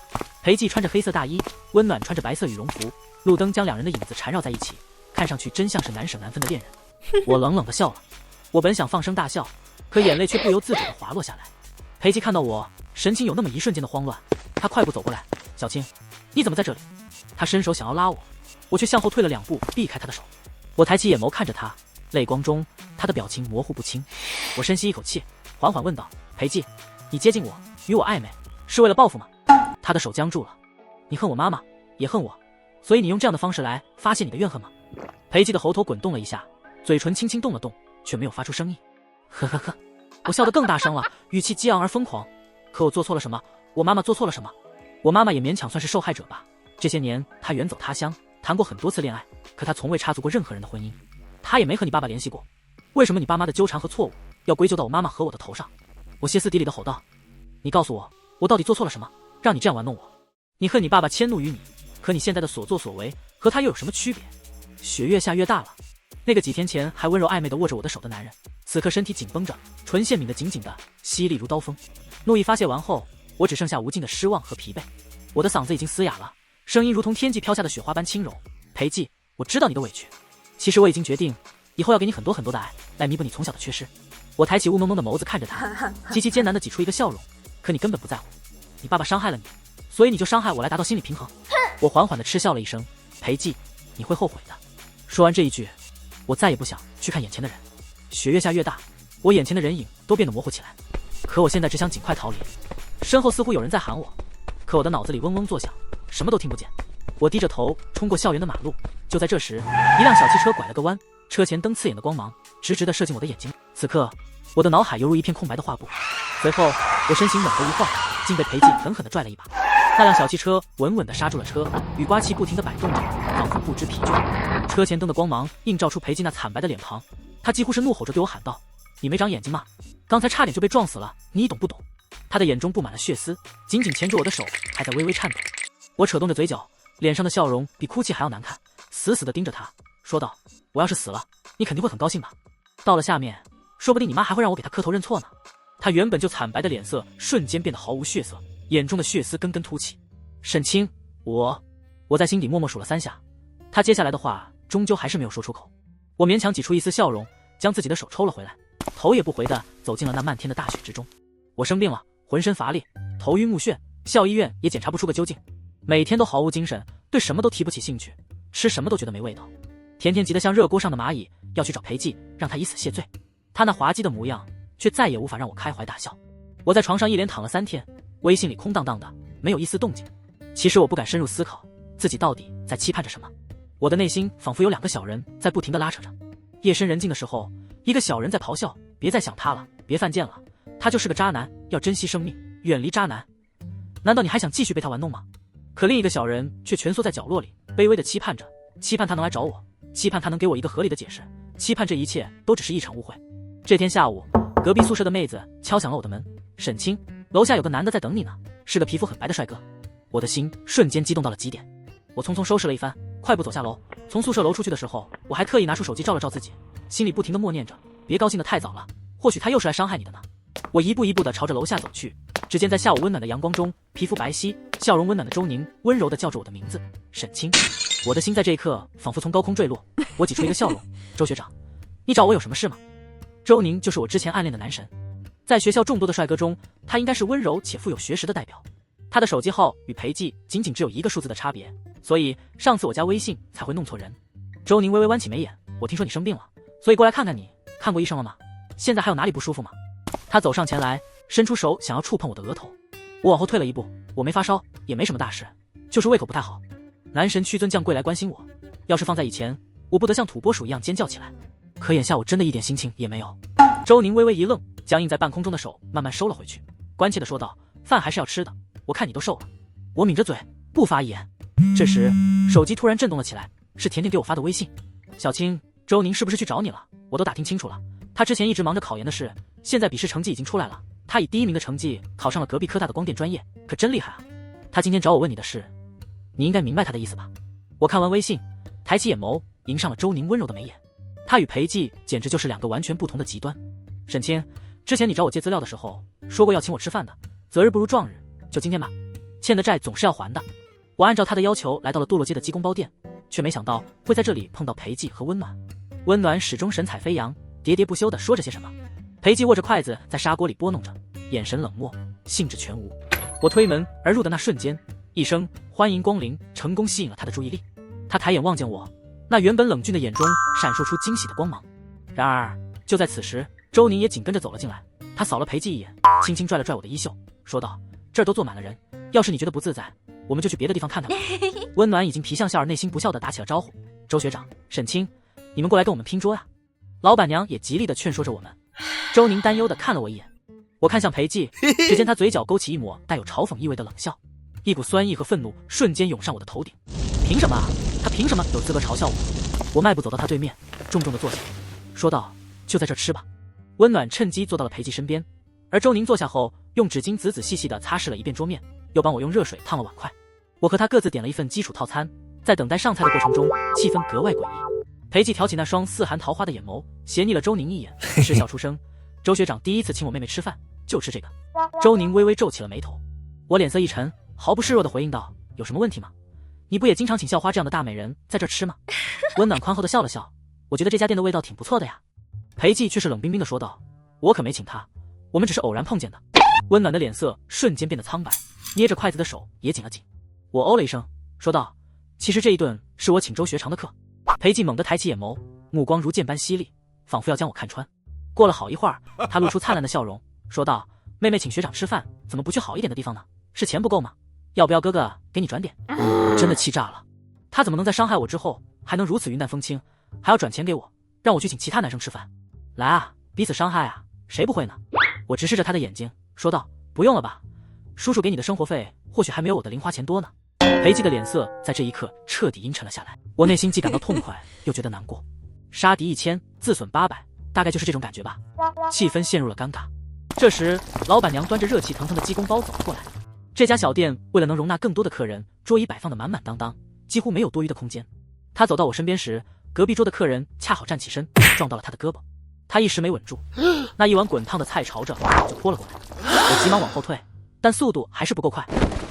裴记穿着黑色大衣，温暖穿着白色羽绒服，路灯将2人的影子缠绕在一起，看上去真像是难舍难分的恋人。我冷冷地笑了。我本想放声大笑，可眼泪却不由自主地滑落下来。裴记看到我，神情有那么一瞬间的慌乱，他快步走过来，小青，你怎么在这里？他伸手想要拉我，我却向后退了2步，避开他的手。我抬起眼眸看着他，泪光中他的表情模糊不清。我深吸一口气，缓缓问道，裴记，你接近我，与我暧昧，是为了报复吗？他的手僵住了。你恨我妈妈，也恨我，所以你用这样的方式来发泄你的怨恨吗？裴记的喉头滚动了一下，嘴唇轻轻动了动，却没有发出声音。呵呵呵，我笑得更大声了，语气激昂而疯狂。可我做错了什么？我妈妈做错了什么？我妈妈也勉强算是受害者吧。这些年她远走他乡，谈过很多次恋爱，可她从未插足过任何人的婚姻。她也没和你爸爸联系过，为什么你爸妈的纠缠和错误要归咎到我妈妈和我的头上？我歇斯底里的吼道，你告诉我，我到底做错了什么，让你这样玩弄我？你恨你爸爸迁怒于你，可你现在的所作所为和他又有什么区别？雪越下越大了，那个几天前还温柔暧昧地握着我的手的男人，此刻身体紧绷着，唇线抿得紧紧的，犀利如刀锋。怒意发泄完后，我只剩下无尽的失望和疲惫。我的嗓子已经嘶哑了，声音如同天际飘下的雪花般轻柔。裴记，我知道你的委屈，其实我已经决定，以后要给你很多很多的爱，来弥补你从小的缺失。我抬起雾蒙蒙的眸子看着他，极其艰难地挤出一个笑容。可你根本不在乎，你爸爸伤害了你，所以你就伤害我来达到心理平衡。我缓缓地嗤笑了一声，裴记，你会后悔的。说完这一句，我再也不想去看眼前的人。雪越下越大，我眼前的人影都变得模糊起来。可我现在只想尽快逃离。身后似乎有人在喊我，可我的脑子里嗡嗡作响，什么都听不见。我低着头冲过校园的马路，就在这时，一辆小汽车拐了个弯，车前灯刺眼的光芒直直地射进我的眼睛。此刻，我的脑海犹如一片空白的画布。随后，我身形猛地一晃，竟被裴寂狠狠地拽了一把。那辆小汽车稳稳地刹住了车，雨刮器不停地摆动着，仿佛不知疲倦。车前灯的光芒映照出裴寂那惨白的脸庞，他几乎是怒吼着对我喊道：“你没长眼睛吗？刚才差点就被撞死了，你懂不懂？”他的眼中布满了血丝，紧紧钳住我的手，还在微微颤抖。我扯动着嘴角，脸上的笑容比哭泣还要难看，死死地盯着他，说道：“我要是死了，你肯定会很高兴吧？到了下面，说不定你妈还会让我给她磕头认错呢。”他原本就惨白的脸色瞬间变得毫无血色，眼中的血丝根根凸起。沈清，我在心底默默数了3下。他接下来的话终究还是没有说出口。我勉强挤出一丝笑容，将自己的手抽了回来，头也不回地走进了那漫天的大雪之中。我生病了，浑身乏力，头晕目眩，校医院也检查不出个究竟，每天都毫无精神，对什么都提不起兴趣，吃什么都觉得没味道。甜甜急得像热锅上的蚂蚁，要去找裴寂，让他以死谢罪。他那滑稽的模样却再也无法让我开怀大笑。我在床上一连躺了3天，微信里空荡荡的，没有一丝动静。其实我不敢深入思考自己到底在期盼着什么，我的内心仿佛有2个小人在不停地拉扯着。夜深人静的时候，一个小人在咆哮：“别再想他了，别犯贱了，他就是个渣男，要珍惜生命，远离渣男。”难道你还想继续被他玩弄吗？可另一个小人却蜷缩在角落里，卑微地期盼着，期盼他能来找我，期盼他能给我一个合理的解释，期盼这一切都只是一场误会。这天下午，隔壁宿舍的妹子敲响了我的门：“沈清，楼下有个男的在等你呢，是个皮肤很白的帅哥。”我的心瞬间激动到了极点，我匆匆收拾了一番，快步走下楼。从宿舍楼出去的时候，我还特意拿出手机照了照自己，心里不停地默念着：“别高兴得太早了，或许他又是来伤害你的呢。”我一步一步地朝着楼下走去，只见在下午温暖的阳光中，皮肤白皙、笑容温暖的周宁温柔地叫着我的名字：“沈清。”我的心在这一刻仿佛从高空坠落，我挤出一个笑容：“周学长，你找我有什么事吗？”周宁就是我之前暗恋的男神，在学校众多的帅哥中，他应该是温柔且富有学识的代表。他的手机号与裴寂仅仅只有1个数字的差别，所以上次我加微信才会弄错人。周宁微微弯起眉眼：“我听说你生病了，所以过来看看你，看过医生了吗？现在还有哪里不舒服吗？”他走上前来，伸出手想要触碰我的额头，我往后退了一步：“我没发烧，也没什么大事，就是胃口不太好。”男神屈尊降贵来关心我，要是放在以前，我不得像土拨鼠一样尖叫起来，可眼下我真的一点心情也没有。周宁微微一愣，僵硬在半空中的手慢慢收了回去，关切地说道：“饭还是要吃的，我看你都瘦了。”我抿着嘴不发一言。这时手机突然震动了起来，是甜甜给我发的微信：“小青，周宁是不是去找你了？我都打听清楚了，他之前一直忙着考研的事，现在笔试成绩已经出来了，他以第1名的成绩考上了隔壁科大的光电专业，可真厉害啊！他今天找我问你的事，你应该明白他的意思吧？”我看完微信，抬起眼眸迎上了周宁温柔的眉眼，他与裴寂简直就是2个完全不同的极端。“沈清，之前你找我借资料的时候说过要请我吃饭的，择日不如撞日，就今天吧，欠的债总是要还的。”我按照他的要求来到了堕落街的鸡公包店，却没想到会在这里碰到裴寂和温暖。温暖始终神采飞扬，喋喋不休地说着些什么，裴寂握着筷子在砂锅里拨弄着，眼神冷漠，兴致全无。我推门而入的那瞬间，一声欢迎光临成功吸引了他的注意力。他抬眼望见我，那原本冷峻的眼中闪烁出惊喜的光芒。然而就在此时，周宁也紧跟着走了进来，他扫了裴寂一眼，轻轻拽了拽我的衣袖，说道：“这儿都坐满了人，要是你觉得不自在，我们就去别的地方看看吧。”温暖已经皮相笑而内心不笑地打起了招呼：“周学长，沈清，你们过来跟我们拼桌呀！”老板娘也极力地劝说着我们。周宁担忧地看了我一眼，我看向裴寂，只见他嘴角勾起一抹带有嘲讽意味的冷笑，一股酸意和愤怒瞬间涌上我的头顶。凭什么啊？他凭什么有资格嘲笑我？我迈步走到他对面，重重地坐下，说道：“就在这吃吧。”温暖趁机坐到了裴寂身边，而周宁坐下后，用纸巾仔仔细细地擦拭了一遍桌面，又帮我用热水烫了碗筷。我和他各自点了一份基础套餐，在等待上菜的过程中，气氛格外诡异。裴寂挑起那双似含桃花的眼眸，斜睨了周宁一眼，嗤笑出声：“周学长第一次请我妹妹吃饭，就吃这个。”周宁微微皱起了眉头，我脸色一沉，毫不示弱地回应道：“有什么问题吗？你不也经常请校花这样的大美人在这吃吗？”温暖宽厚地笑了笑：“我觉得这家店的味道挺不错的呀。”裴寂却是冷冰冰地说道：“我可没请他，我们只是偶然碰见的。”温暖的脸色瞬间变得苍白，捏着筷子的手也紧了紧。我哦了一声，说道：“其实这一顿是我请周学长的课。”裴寂猛地抬起眼眸，目光如剑般犀利，仿佛要将我看穿。过了好一会儿，他露出灿烂的笑容，说道：“妹妹请学长吃饭，怎么不去好一点的地方呢？是钱不够吗？要不要哥哥给你转点？”我真的气炸了。他怎么能在伤害我之后还能如此云淡风轻，还要转钱给我，让我去请其他男生吃饭？来啊，彼此伤害啊，谁不会呢？我直视着他的眼睛，说道：不用了吧，叔叔给你的生活费或许还没有我的零花钱多呢。裴寂的脸色在这一刻彻底阴沉了下来，我内心既感到痛快，又觉得难过。杀敌1000，自损800，大概就是这种感觉吧。气氛陷入了尴尬。这时，老板娘端着热气腾腾的鸡公包走了过来。这家小店为了能容纳更多的客人，桌椅摆放得满满当当，几乎没有多余的空间。她走到我身边时，隔壁桌的客人恰好站起身，撞到了她的胳膊。她一时没稳住，那一碗滚烫的菜朝着就泼了过来。我急忙往后退，但速度还是不够快。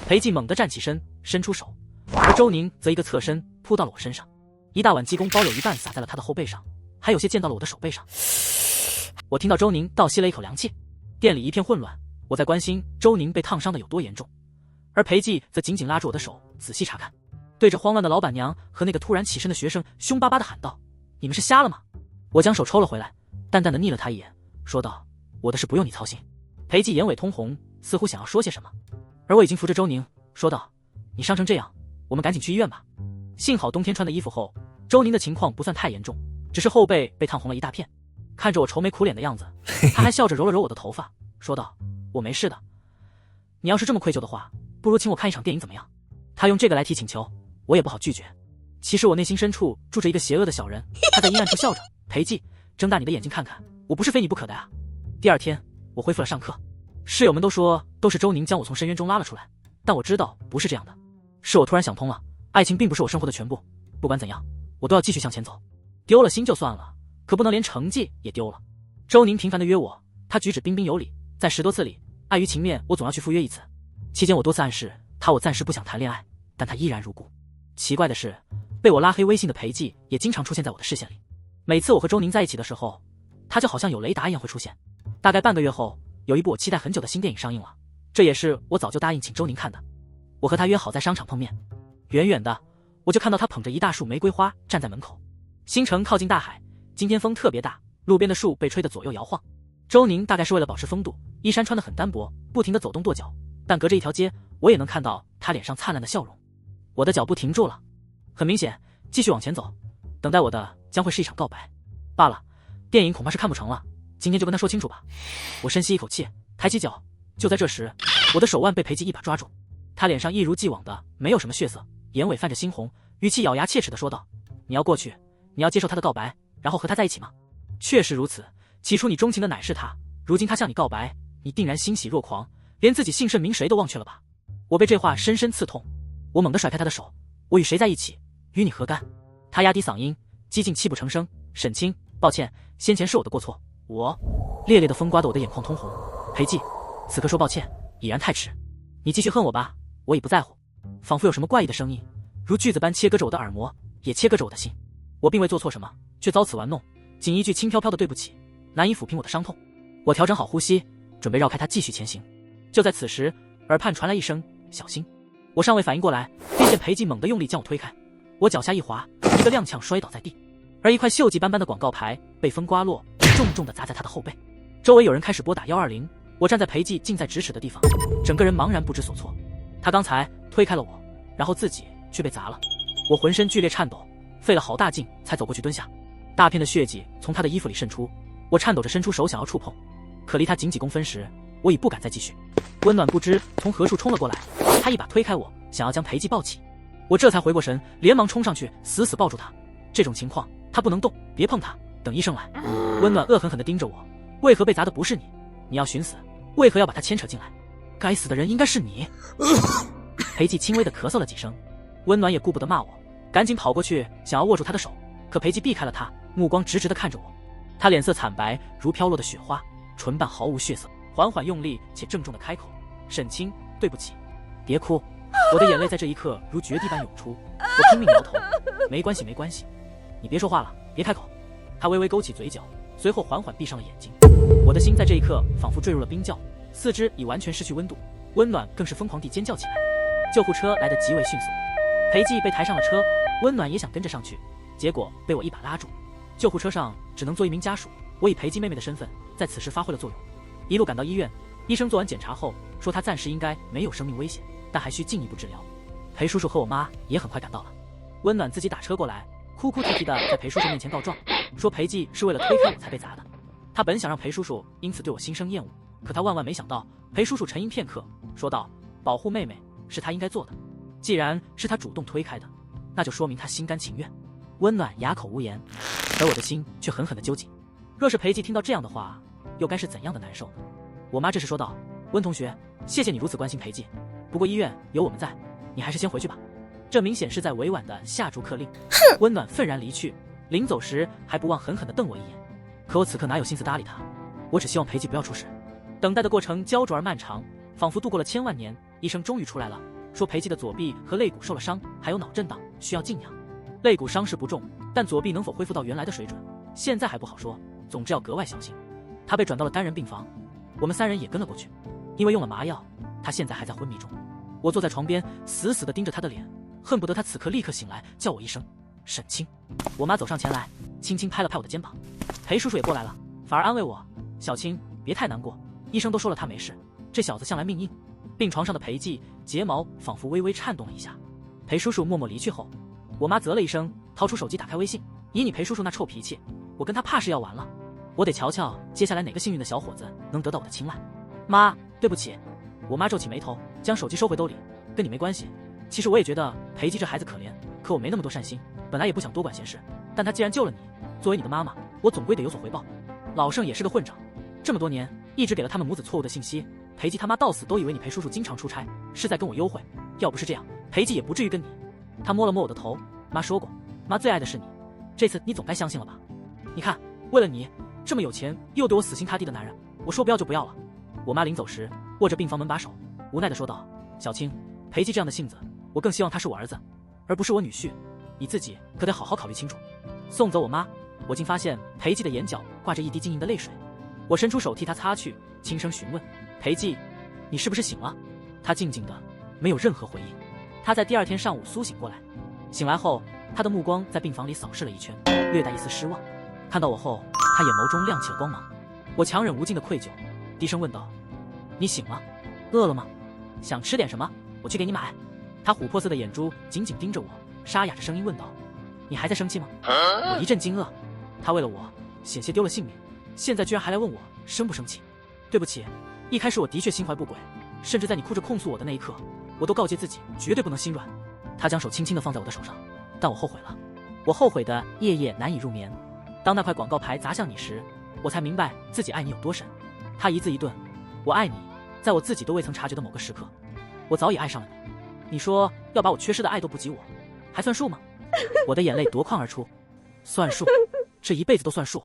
裴寂猛地站起身，伸出手，而周宁则一个侧身扑到了我身上。一大碗鸡公包有一半洒在了他的后背上，还有些溅到了我的手背上。我听到周宁倒吸了一口凉气。店里一片混乱，我在关心周宁被烫伤的有多严重，而裴寂则紧紧拉住我的手，仔细查看，对着慌乱的老板娘和那个突然起身的学生凶巴巴地喊道：你们是瞎了吗？我将手抽了回来，淡淡地睨了他一眼，说道：我的事不用你操心。裴寂眼尾通红，似乎想要说些什么，而我已经扶着周宁说道：你伤成这样，我们赶紧去医院吧。幸好冬天穿的衣服厚，周宁的情况不算太严重，只是后背被烫红了一大片。看着我愁眉苦脸的样子，他还笑着揉了揉我的头发，说道：我没事的，你要是这么愧疚的话，不如请我看一场电影怎么样？他用这个来提请求，我也不好拒绝。其实我内心深处住着一个邪恶的小人，他在阴暗处笑着：裴寂，睁大你的眼睛看看，我不是非你不可的呀。第二天我恢复了上课，室友们都说都是周宁将我从深渊中拉了出来，但我知道不是这样的。是我突然想通了，爱情并不是我生活的全部，不管怎样，我都要继续向前走。丢了心就算了，可不能连成绩也丢了。周宁频繁地约我，他举止彬彬有礼，在10多次里，碍于情面，我总要去赴约一次。期间我多次暗示他我暂时不想谈恋爱，但他依然如故。奇怪的是，被我拉黑微信的裴寂也经常出现在我的视线里。每次我和周宁在一起的时候，他就好像有雷达一样会出现。大概半个月后，有一部我期待很久的新电影上映了，这也是我早就答应请周宁看的。我和他约好在商场碰面，远远的我就看到他捧着一大束玫瑰花站在门口。新城靠近大海，今天风特别大，路边的树被吹得左右摇晃。周宁大概是为了保持风度，衣衫穿得很单薄，不停地走动跺脚，但隔着一条街，我也能看到他脸上灿烂的笑容。我的脚步停住了，很明显，继续往前走，等待我的将会是一场告白。罢了，电影恐怕是看不成了，今天就跟他说清楚吧。我深吸一口气，抬起脚，就在这时，我的手腕被裴寂一把抓住。他脸上一如既往的没有什么血色，眼尾泛着猩红，语气咬牙切齿地说道：你要过去，你要接受他的告白，然后和他在一起吗？确实如此，起初你钟情的乃是他，如今他向你告白，你定然欣喜若狂，连自己姓甚名谁都忘却了吧？我被这话深深刺痛，我猛地甩开他的手，我与谁在一起，与你何干？他压低嗓音，几近泣不成声：沈清，抱歉，先前是我的过错。我烈烈的风刮得我的眼眶通红。裴寂，此刻说抱歉已然太迟，你继续恨我吧，我已不在乎。仿佛有什么怪异的声音，如锯子般切割着我的耳膜，也切割着我的心。我并未做错什么，却遭此玩弄，仅一句轻飘飘的对不起，难以抚平我的伤痛。我调整好呼吸，准备绕开他继续前行。就在此时，耳畔传来一声小心。我尚未反应过来，便见裴寂猛地用力将我推开，我脚下一滑，一个踉跄摔倒在地，而一块锈迹斑斑的广告牌被风刮落，重重地砸在他的后背。周围有人开始拨打120，我站在裴寂近在咫尺的地方，整个人茫然不知所措。他刚才推开了我，然后自己却被砸了。我浑身剧烈颤抖，费了好大劲才走过去蹲下。大片的血迹从他的衣服里渗出，我颤抖着伸出手想要触碰，可离他仅几公分时，我已不敢再继续。温暖不知从何处冲了过来，他一把推开我，想要将裴寂抱起。我这才回过神，连忙冲上去死死抱住他。这种情况他不能动，别碰他，等医生来。温暖恶狠狠地盯着我，为何被砸的不是你？你要寻死，为何要把他牵扯进来？该死的人应该是你。裴寂轻微地咳嗽了几声，温暖也顾不得骂我，赶紧跑过去想要握住他的手，可裴寂避开了他，目光直直地看着我。他脸色惨白如飘落的雪花，唇瓣毫无血色，缓缓用力且郑重地开口：沈清，对不起。别哭。我的眼泪在这一刻如决堤般涌出，我拼命摇头：没关系没关系，你别说话了，别开口。他微微勾起嘴角，随后缓缓闭上了眼睛。我的心在这一刻仿佛坠入了冰窖，四肢已完全失去温度，温暖更是疯狂地尖叫起来。救护车来得极为迅速，裴寂被抬上了车，温暖也想跟着上去，结果被我一把拉住。救护车上只能坐一名家属，我以裴寂妹妹的身份在此时发挥了作用。一路赶到医院，医生做完检查后说他暂时应该没有生命危险，但还需进一步治疗。裴叔叔和我妈也很快赶到了。温暖自己打车过来，哭哭啼啼的在裴叔叔面前告状，说裴记是为了推开我才被砸的。他本想让裴叔叔因此对我心生厌恶，可他万万没想到，裴叔叔沉吟片刻，说道：“保护妹妹是他应该做的，既然是他主动推开的，那就说明他心甘情愿。”温暖哑口无言，而我的心却狠狠的揪紧。若是裴记听到这样的话，又该是怎样的难受呢？我妈这时说道：“温同学，谢谢你如此关心裴记，不过医院有我们在，你还是先回去吧。”这明显是在委婉的下逐客令。温暖愤然离去，临走时还不忘狠狠地瞪我一眼。可我此刻哪有心思搭理他？我只希望裴记不要出事。等待的过程焦灼而漫长，仿佛度过了千万年。医生终于出来了，说裴记的左臂和肋骨受了伤，还有脑震荡，需要静养。肋骨伤势不重，但左臂能否恢复到原来的水准，现在还不好说。总之要格外小心。他被转到了单人病房，我们3人也跟了过去。因为用了麻药，他现在还在昏迷中。我坐在床边，死死地盯着他的脸，恨不得他此刻立刻醒来，叫我一声沈清。我妈走上前来，轻轻拍了拍我的肩膀。裴叔叔也过来了，反而安慰我：“小青，别太难过，医生都说了他没事，这小子向来命硬。”病床上的裴记睫毛仿佛微微颤动了一下。裴叔叔默默离去后，我妈啧了一声，掏出手机打开微信。以你裴叔叔那臭脾气，我跟他怕是要完了。我得瞧瞧接下来哪个幸运的小伙子能得到我的青睐。妈，对不起。我妈皱起眉头，将手机收回兜里。跟你没关系。其实我也觉得裴记这孩子可怜，可我没那么多善心，本来也不想多管闲事。但他既然救了你，作为你的妈妈，我总归得有所回报。老盛也是个混账，这么多年一直给了他们母子错误的信息。裴记他妈到死都以为你裴叔叔经常出差，是在跟我幽会。要不是这样，裴记也不至于跟你。他摸了摸我的头，妈说过，妈最爱的是你，这次你总该相信了吧？你看，为了你，这么有钱又对我死心塌地的男人，我说不要就不要了。我妈临走时握着病房门把手，无奈地说道：“小青，裴记这样的性子，我更希望他是我儿子，而不是我女婿。你自己可得好好考虑清楚。”送走我妈，我竟发现裴记的眼角挂着一滴晶莹的泪水。我伸出手替他擦去，轻声询问：“裴记，你是不是醒了？”他静静的，没有任何回应。他在第2天上午苏醒过来，醒来后，他的目光在病房里扫视了一圈，略带一丝失望。看到我后，他眼眸中亮起了光芒。我强忍无尽的愧疚，低声问道：“你醒了？饿了吗？想吃点什么？我去给你买。”他琥珀色的眼珠紧紧盯着我，沙哑着声音问道：“你还在生气吗？”我一阵惊愕，他为了我险些丢了性命，现在居然还来问我生不生气。对不起，一开始我的确心怀不轨，甚至在你哭着控诉我的那一刻，我都告诫自己绝对不能心软。他将手轻轻地放在我的手上，但我后悔了，我后悔的夜夜难以入眠。当那块广告牌砸向你时，我才明白自己爱你有多深。他一字一顿，我爱你，在我自己都未曾察觉的某个时刻，我早已爱上了你。你说要把我缺失的爱都补给我，还算数吗？我的眼泪夺眶而出，算数，这一辈子都算数。